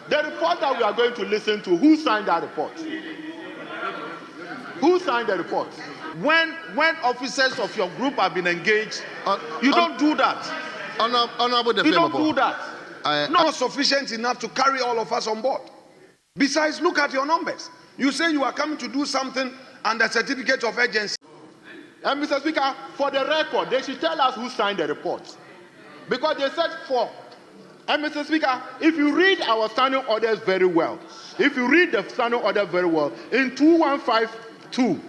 The report that we are going to listen to, who signed that report? Who signed the report? When officers of your group have been engaged, you don't do that. You don't do that. Not sufficient enough to carry all of us on board. Besides, look at your numbers. You say you are coming to do something under certificate of urgency. And Mr. Speaker, for the record, they should tell us who signed the report. Because they said 4. And Mr. Speaker, if you read our standing orders very well, in 2152,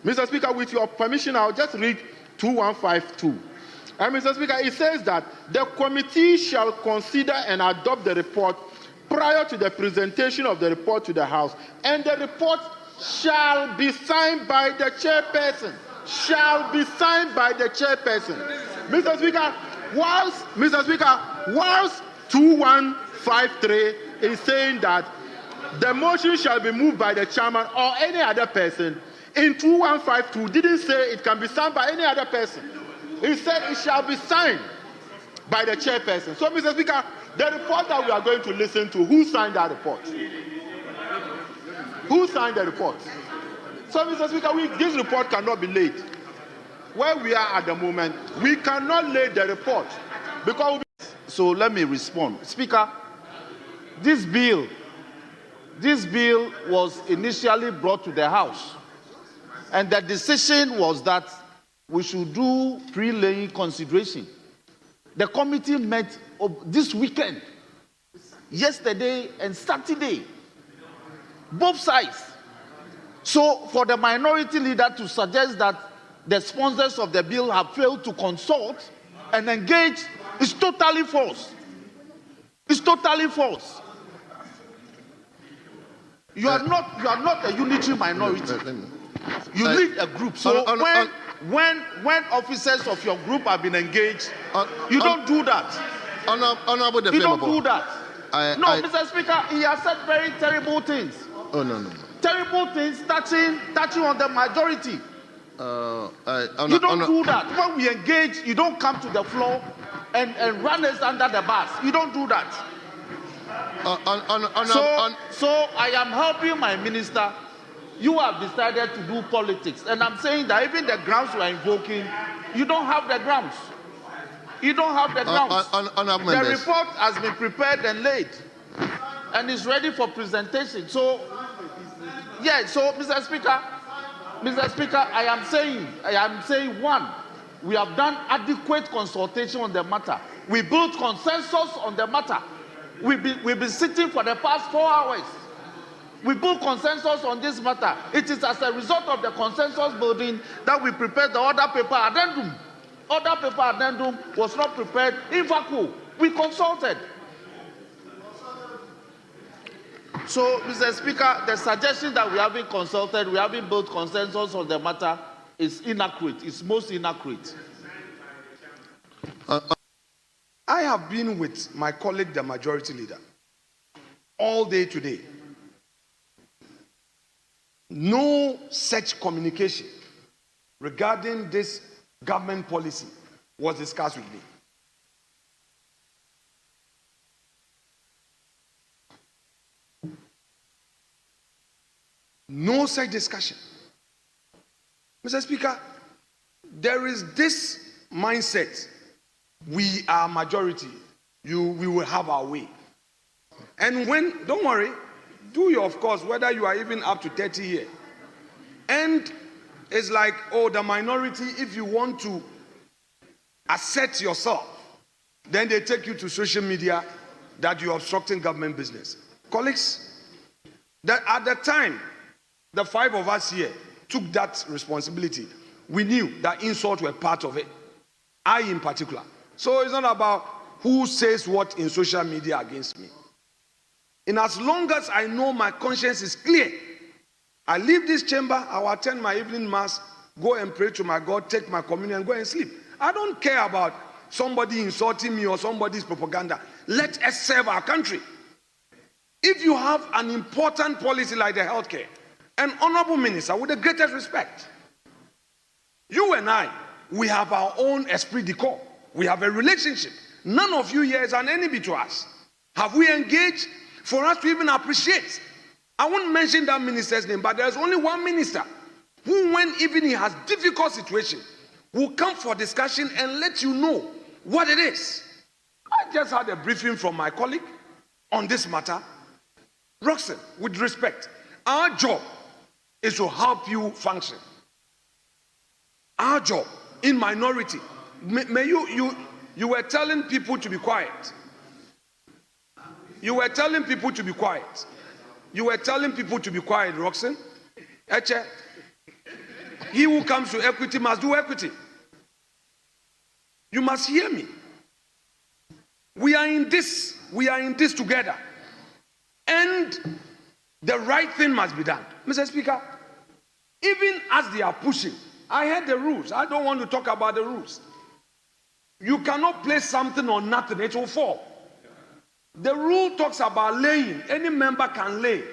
Mr. Speaker, with your permission, I'll just read 2152. And Mr. Speaker, it says that the committee shall consider and adopt the report prior to the presentation of the report to the House, and the report shall be signed by the chairperson. Shall be signed by the chairperson. Mr. Speaker, whilst 2153 is saying that the motion shall be moved by the chairman or any other person, in 2152 didn't say it can be signed by any other person. It said it shall be signed by the chairperson. So, Mr. Speaker, the report that we are going to listen to, who signed that report? Who signed the report? So, Mr. Speaker, this report cannot be laid. Where we are at the moment, we cannot lay the report because. So let me respond, Speaker. This bill was initially brought to the House, and the decision was that we should do pre-laying consideration. The committee met this weekend, yesterday and Saturday, both sides. So for the minority leader to suggest that the sponsors of the bill have failed to consult and engage is totally false. It's totally false. You are not a unitary minority. You lead a group. So when officers of your group have been engaged, you don't do that. You don't do that. Mr. Speaker, he has said very terrible things. No. Terrible things touching on the majority. You don't do that. When we engage, you don't come to the floor and run us under the bus. You don't do that. So I am helping my minister. You have decided to do politics, and I'm saying that even the grounds you are invoking, you don't have the grounds. You don't have the grounds. The report has been prepared and laid, and is ready for presentation. So, yeah. So, Mr. Speaker, I am saying one, we have done adequate consultation on the matter. We built consensus on the matter. We've been sitting for the past 4 hours. We built consensus on this matter. It is as a result of the consensus building that we prepared the order paper addendum. Order paper addendum was not prepared in vacuum. We consulted. So, Mr. Speaker, the suggestion that we haven't consulted, we haven't built consensus on the matter is inaccurate. It's most inaccurate. I have been with my colleague, the majority leader, all day today. No such communication regarding this government policy was discussed with me. No such discussion. Mr. Speaker, there is this mindset. We are majority. We will have our way. And don't worry, do your, of course, whether you are even up to 30 here. And it's like, the minority, if you want to assert yourself, then they take you to social media that you're obstructing government business. Colleagues, that at the time, the 5 of us here took that responsibility. We knew that insults were part of it. I in particular. So it's not about who says what in social media against me. And as long as I know my conscience is clear, I leave this chamber, I will attend my evening mass, go and pray to my God, take my communion, and go and sleep. I don't care about somebody insulting me or somebody's propaganda. Let us serve our country. If you have an important policy like the healthcare, an honorable minister, with the greatest respect, you and I, we have our own esprit de corps. We have a relationship. None of you here is an enemy to us. Have we engaged? for us to even appreciate. I won't mention that minister's name, but there's only one minister who, when even he has difficult situation, will come for discussion and let you know what it is. I just had a briefing from my colleague on this matter. Roxanne, with respect, our job is to help you function. Our job in minority. You were telling people to be quiet. You were telling people to be quiet. You were telling people to be quiet, Roxanne. Eche, he who comes to equity must do equity. You must hear me. We are in this together. And the right thing must be done. Mr. Speaker, even as they are pushing, I heard the rules. I don't want to talk about the rules. You cannot place something on nothing, it will fall. The rule talks about laying. Any member can lay.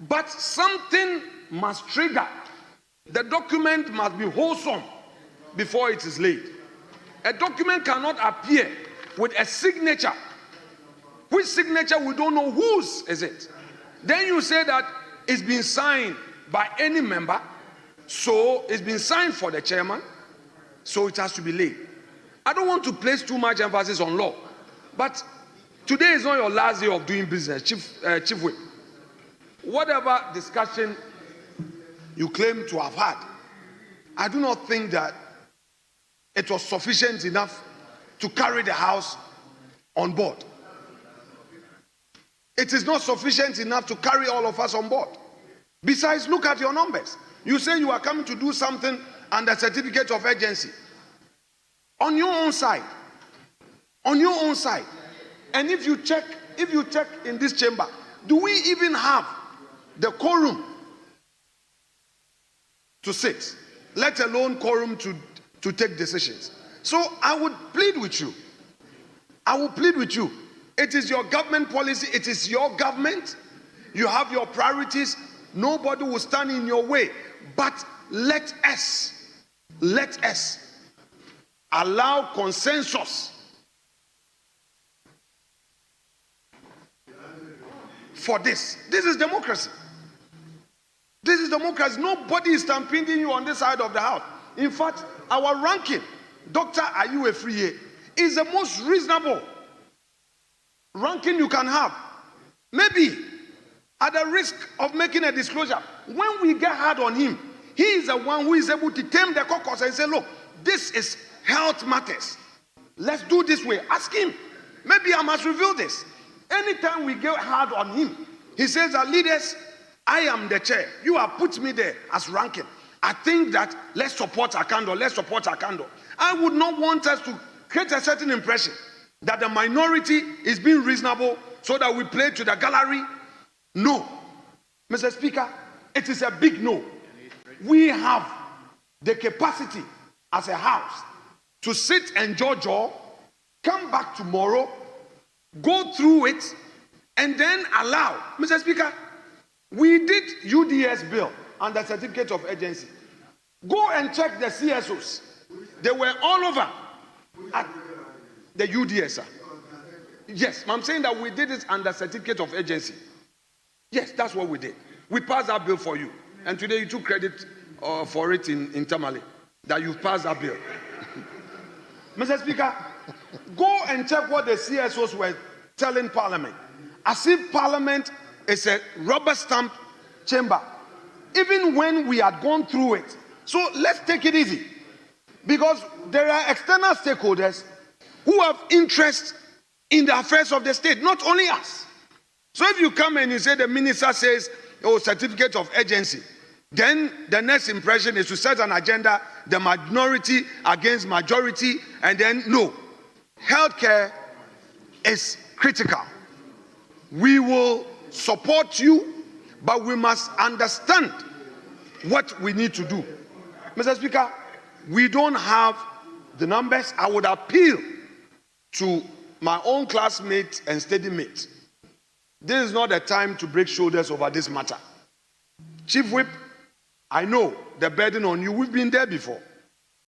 But something must trigger. The document must be wholesome before it is laid. A document cannot appear with a signature. Which signature we don't know whose is it. Then you say that it's been signed by any member, so it's been signed for the chairman, so it has to be laid. I don't want to place too much emphasis on law, but today is not your last day of doing business, Chief Whip. Whatever discussion you claim to have had, I do not think that it was sufficient enough to carry the House on board. It is not sufficient enough to carry all of us on board. Besides, look at your numbers. You say you are coming to do something under certificate of urgency. On your own side. On your own side. And if you check in this chamber, do we even have the quorum to sit, let alone quorum to take decisions? So I would plead with you. I will plead with you. It is your government policy. It is your government. You have your priorities. Nobody will stand in your way. But let us allow consensus for this. This is democracy. This is democracy. Nobody is stampeding you on this side of the house. In fact, our ranking, Dr. Ayu Efriye, is the most reasonable ranking you can have. Maybe at the risk of making a disclosure, when we get hard on him, he is the one who is able to tame the caucus and say, look, this is health matters. Let's do this way. Ask him. Maybe I must reveal this. Anytime we get hard on him, he says that leaders, I am the chair. You have put me there as ranking. I think that let's support our candor. Let's support our candor. I would not want us to create a certain impression that the minority is being reasonable so that we play to the gallery. No. Mr. Speaker, it is a big no. We have the capacity as a house to sit and judge, come back tomorrow, go through it, and then allow. Mr. Speaker, we did UDS bill under certificate of urgency. Go and check the CSOs. They were all over at the UDS. Yes, I'm saying that we did it under certificate of urgency. Yes, that's what we did. We passed that bill for you. And today you took credit for it in Tamale, that you passed that bill. Mr. Speaker, go and check what the CSOs were telling Parliament. As if Parliament is a rubber stamp chamber. Even when we had gone through it. So let's take it easy. Because there are external stakeholders who have interest in the affairs of the state, not only us. So if you come and you say the minister says, oh, certificate of urgency, then the next impression is to set an agenda, the minority against majority, and then no. Healthcare is critical. We will support you, but we must understand what we need to do. Mr. Speaker, we don't have the numbers. I would appeal to my own classmates and steady mates. This is not the time to break shoulders over this matter. Chief Whip, I know the burden on you. We've been there before.